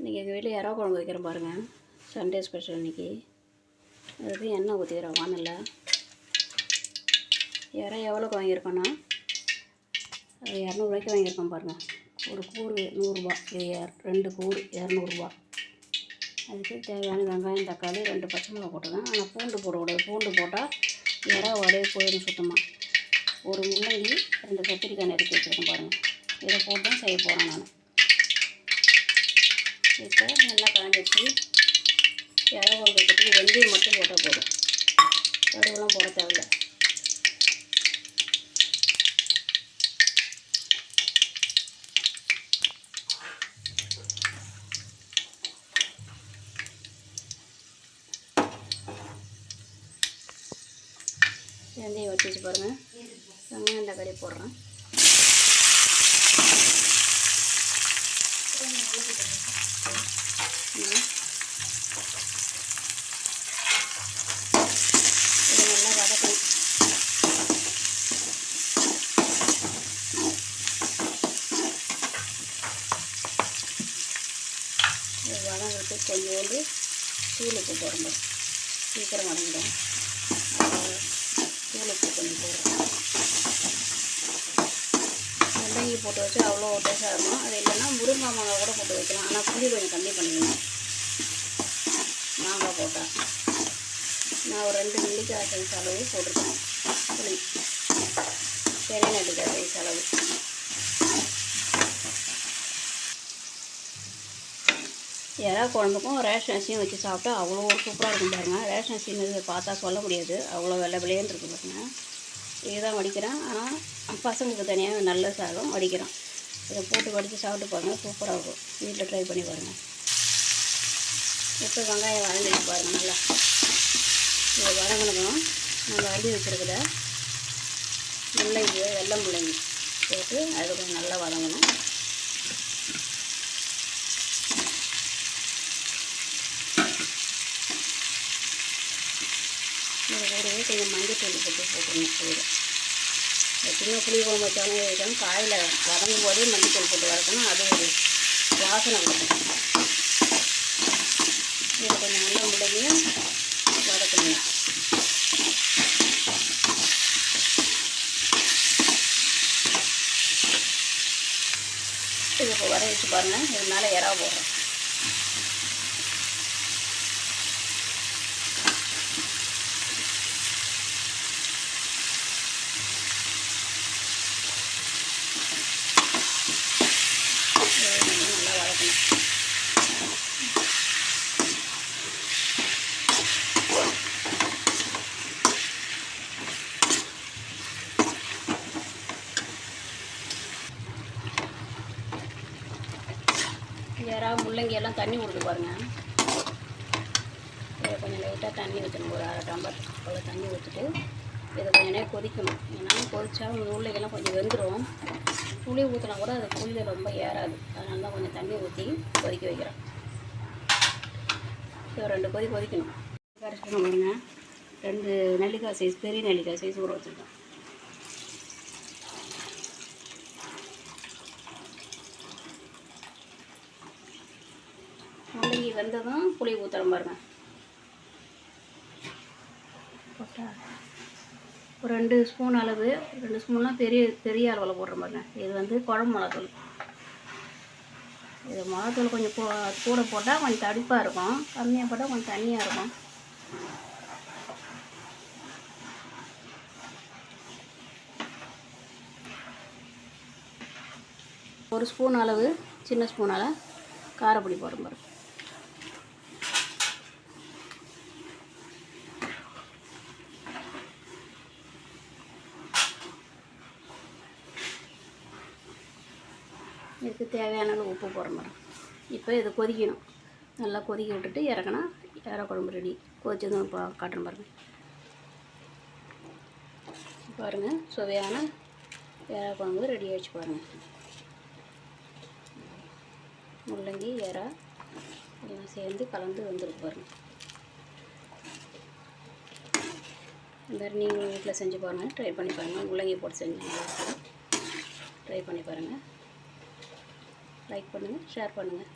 இன்றைக்கி எங்கள் வீட்டில் இறா குழம்பு வைக்கிறேன் பாருங்கள். சண்டே ஸ்பெஷல் இன்றைக்கி. அதுக்கு எண்ணெய் ஊற்றிக்கிறேன் வானலில். இறா எவ்வளோக்கு வாங்கியிருக்கோன்னா அது 200 ரூபாய்க்கு வாங்கியிருக்கோம் பாருங்கள். ஒரு கூறு 100 ரூபா, இது 2 கூறு 200 ரூபா. அதுக்கு தேவையான வெங்காயம், தக்காளி, 2 பச்சை மிளகா போட்டுருக்கேன். ஆனால் பூண்டு போடக்கூடாது. பூண்டு போட்டால் இறா வடையே போயிடும் சுத்தமாக. ஒரு முள்ளங்கி, 2 கத்திரிக்காய் நறுக்கி வச்சுருக்கேன் பாருங்கள். இதை போட்டு தான் செய்ய போகிறேன் நான். இப்போ நல்லா காஞ்சிடுச்சு. இறா குழம்பு வைக்கிறதுக்கு வெந்தயம் மட்டும் போட்டால் போதும், கடுகுலாம் போட தேவையில்லை. வெந்தயம் வச்சு பாருங்கள். வெங்காயம் தக்காளி போடுறேன். இது நல்லா வதக்கணும். இது வதங்கிட்டு கொஞ்சோண்டு தூள் உப்பு போடுறோம். சீக்கிரம் வதங்கிடும். தூள் உப்பு கொஞ்சம் போடுறோம். முள்ளங்கி போட்டு வச்சு அவ்வளோ டேஸ்ட்டாக இருக்கும். அது இல்லைன்னா முருங்காய் மாங்காய் கூட போட்டு வைக்கலாம். ஆனால் புளி கொஞ்சம் கம்மி பண்ணிக்கணும் மாங்காய் போட்டால். நான் ஒரு 2 நெல்லிக்காய் சைஸ் அளவு போட்டிருக்கேன் புளி. பெரிய நெல்லிக்காய் சைஸ் அளவு. இறா குழம்புக்கும் ரேஷன் அரிசியும் வச்சு சாப்பிட்டா அவ்வளோ சூப்பராக இருக்கும் பாருங்கள். ரேஷன் அரிசின்னு பார்த்தா சொல்ல முடியாது, அவ்வளோ விலைன்னு இருக்குது பாருங்கள். இதுதான் வடிக்கிறேன். ஆனால் பசங்களுக்கு தனியாக நல்ல சாதம் வடிக்கிறேன். இதை போட்டு வடித்து சாப்பிட்டு பாருங்கள், சூப்பராக இருக்கும். வீட்டில் ட்ரை பண்ணி பாருங்கள். இப்போ வெங்காயம் வதங்கிட்டு பாருங்கள். நல்லா இதை வதங்கணும். நம்ம அள்ளி வச்சுருக்குற முள்ளங்கி, வெள்ளை முள்ளங்கி போட்டு அது கொஞ்சம் நல்லா வதங்கணும். இது கூடவே கொஞ்சம் மஞ்சள் தூள் போட்டுக்கணும். போதும். சின்ன புளி குழம்பு வச்சாலும் வைக்கணும். காயில் வதங்கும் போதே மஞ்சள் தூள் போட்டு வதக்கணும். அது ஒரு வாசனை கொடுக்கும். இது கொஞ்சம் நல்லா முள்ளங்கியும் வதக்கணும். இது இப்போ வர வச்சு பாருங்கள். இது மேலே இறா போடுறோம். நல்லா வதக்கணும். இறா முள்ளங்கி எல்லாம் தண்ணி கொடுத்து பாருங்கள். இதை கொஞ்சம் லைட்டாக தண்ணி ஊற்றணும். ஒரு 1/2 டம்ளர் அவ்வளோ தண்ணி ஊற்றிட்டு இதை கொஞ்சம் நேரம் கொதிக்கணும். ஏன்னா கொதிச்சா முள்ளங்கிலாம் கொஞ்சம் வெந்துடும். புளி ஊற்றினா கூட அது புளியில் ரொம்ப ஏறாது. அதனால தான் கொஞ்சம் தண்ணி ஊற்றி கொதிக்க வைக்கிறேன். இது 2 கொதி கொதிக்கணும். கரைச்சிக்கணும் பாருங்கள். 2 நெல்லிக்காய் சைஸ், பெரிய நெல்லிக்காய் சைஸ் ஊற வச்சுருக்கேன். முள்ளங்கி வெந்ததும் புளி ஊற்றுறோம் பாருங்கள். போட்டால் ஒரு 2 ஸ்பூன் அளவு, 2 ஸ்பூன்லாம் பெரிய அளவில் போடுறோம் பாருங்கள். இது குழம்பு மிளகாத்தூள். இது மிளகாத்தூள் கொஞ்சம் கூட போட்டால் கொஞ்சம் தடிப்பாக இருக்கும். கம்மியாக போட்டால் கொஞ்சம் தண்ணியாக இருக்கும். ஒரு ஸ்பூன் அளவு, சின்ன ஸ்பூனால் காரப்பொடி போடுறோம் பாருங்கள். இதுக்கு தேவையான அளவு உப்பு போடுற மாதிரி. இப்போ இது கொதிக்கணும். நல்லா கொதிக்க விட்டுட்டு இறக்குனா இறா குழம்பு ரெடி. கொதிச்சதும் இப்போ காட்டுறேன் பாருங்கள். பாருங்கள், சுவையான இறா குழம்பு ரெடி ஆகிடுச்சு பாருங்கள். முள்ளங்கி, இறா எல்லாம் சேர்ந்து கலந்து வந்துருக்கு பாருங்கள். இந்த மாதிரி நீங்களும் வீட்டில் செஞ்சு பாருங்கள், ட்ரை பண்ணி பாருங்கள். முள்ளங்கி போட்டு செஞ்சு ட்ரை பண்ணி பாருங்கள். லைக் பண்ணுங்கள், ஷேர் பண்ணுங்கள்.